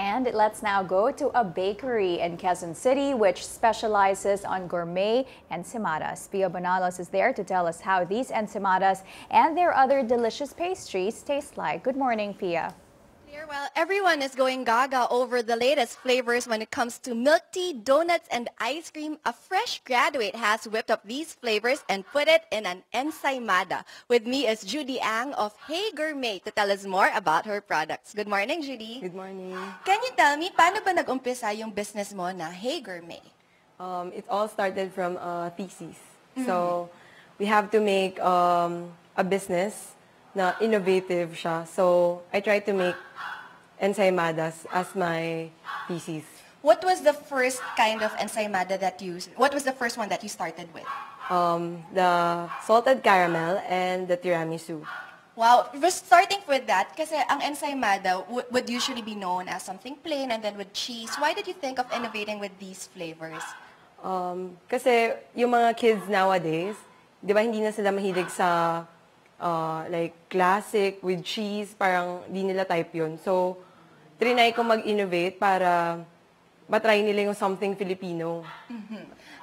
And let's now go to a bakery in Quezon City which specializes on gourmet ensaimadas. Pia Bonalos is there to tell us how these ensaimadas and their other delicious pastries taste like. Good morning, Pia. Well, everyone is going gaga over the latest flavors when it comes to milk tea, donuts, and ice cream. A fresh graduate has whipped up these flavors and put it in an ensaimada. With me is Judy Ang of Hey Gourmet to tell us more about her products. Good morning, Judy. Good morning. Can you tell me, paano ba nag-umpisa yung business mo na Hey Gourmet? It all started from a thesis. So, we have to make a business na innovative siya. So, I try to make ensaimadas as my thesis. What was the first kind of ensaimada what was the first one that you started with? The salted caramel and the tiramisu. Wow, we're starting with that kasi ang ensaimada would usually be known as something plain and then with cheese. Why did you think of innovating with these flavors? Kasi yung mga kids nowadays, di ba hindi na sila mahilig sa like classic with cheese, parang di nila type yun. So, trinay ko mag-innovate para matry nila yung something Filipino.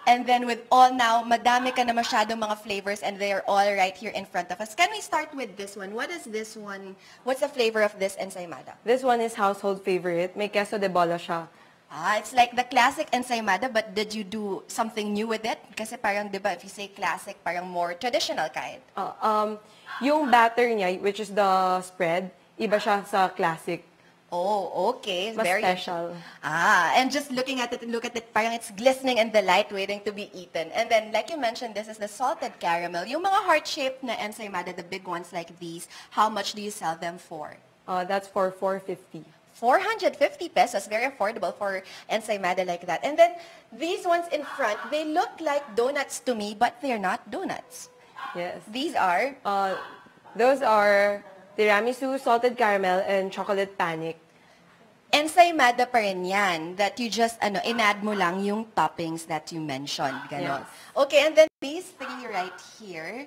And then with all now, madami ka na masyadong mga flavors and they are all right here in front of us. Can we start with this one? What is this one? What's the flavor of this ensaimada? This one is household favorite. May queso de bola siya. It's like the classic ensaimada, but did you do something new with it? Kasi parang, di ba, if you say classic, parang more traditional kind. Yung batter niya, which is the spread, iba siya sa classic. Oh, okay. Mas Very special. And just looking at it, look at it, parang it's glistening in the light waiting to be eaten. And then, like you mentioned, this is the salted caramel. Yung mga heart-shaped na ensaimada, the big ones like these, how much do you sell them for? That's for 450. 450 pesos, very affordable for ensaimada like that. And then, these ones in front, they look like donuts to me, but they're not donuts. Yes. These are? Those are tiramisu, salted caramel, and chocolate panic. Ensaimada pa rin yan, that you just, in-add mo lang yung toppings that you mentioned. Ganon. Yes. Okay, and then these three right here.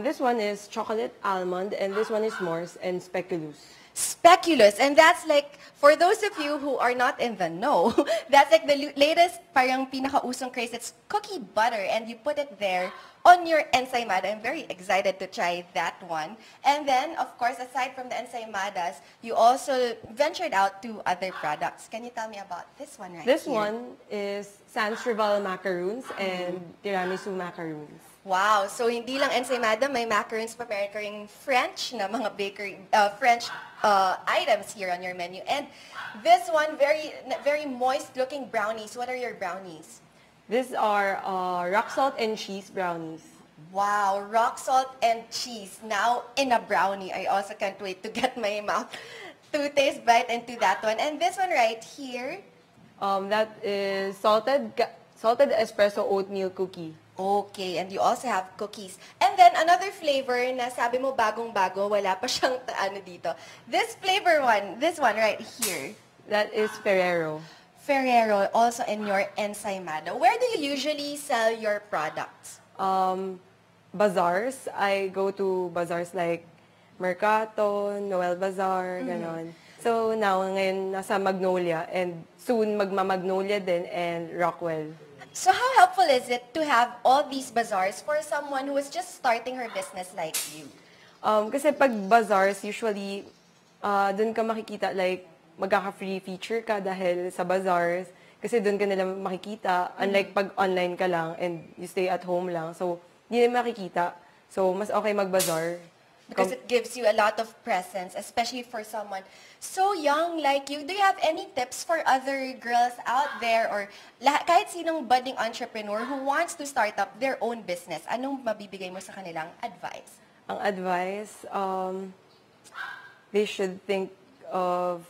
This one is chocolate almond, and this one is s'mores and speculoos. Speculoos, and that's like, for those of you who are not in the know, that's like the latest parang pinakausong craze. It's cookie butter, and you put it there on your ensaimada. I'm very excited to try that one. And then, of course, aside from the ensaimadas, you also ventured out to other products. Can you tell me about this one right here? This one is sans rival macaroons and tiramisu macaroons. Wow, so hindi lang ensaimada, may macaroons pa, meron ka ring French na mga bakery, French items here on your menu. And this one, very moist-looking brownies. What are your brownies? These are rock salt and cheese brownies. Wow, rock salt and cheese now in a brownie. I also can't wait to get my mouth to taste bite into that one. And this one right here? That is salted espresso oatmeal cookie. Okay, and you also have cookies. And then another flavor na sabi mo bagong-bago, wala pa siyang ano dito. This flavor one, this one right here. That is Ferrero. Ferrero, also in your ensaimada. Where do you usually sell your products? Bazaars. I go to bazaars like Mercato, Noel Bazaar, ganon. So now, ngayon, nasa Magnolia, and soon magma-Magnolia din, and Rockwell. So how helpful is it to have all these bazaars for someone who is just starting her business like you? Kasi pag bazaars, usually, dun ka makikita, like, magkaka-free feature ka dahil sa bazaars. Kasi dun ka nila makikita, unlike pag online ka lang and you stay at home lang. So, hindi nila makikita. So, mas okay mag-bazaar. Because it gives you a lot of presence, especially for someone so young like you. Do you have any tips for other girls out there or kahit sinong budding entrepreneur who wants to start up their own business? Anong mabibigay mo sa kanilang advice? Ang advice, they should think of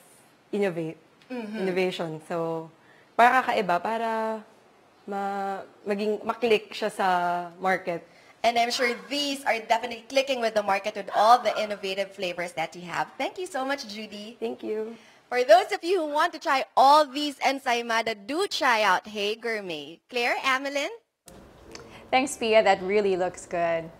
innovation. So, para kakaiba, para maklik siya sa market. And I'm sure these are definitely clicking with the market with all the innovative flavors that you have. Thank you so much, Judy. Thank you. For those of you who want to try all these ensaimada, do try out Hey Gourmet. Claire, Amelin? Thanks, Pia. That really looks good.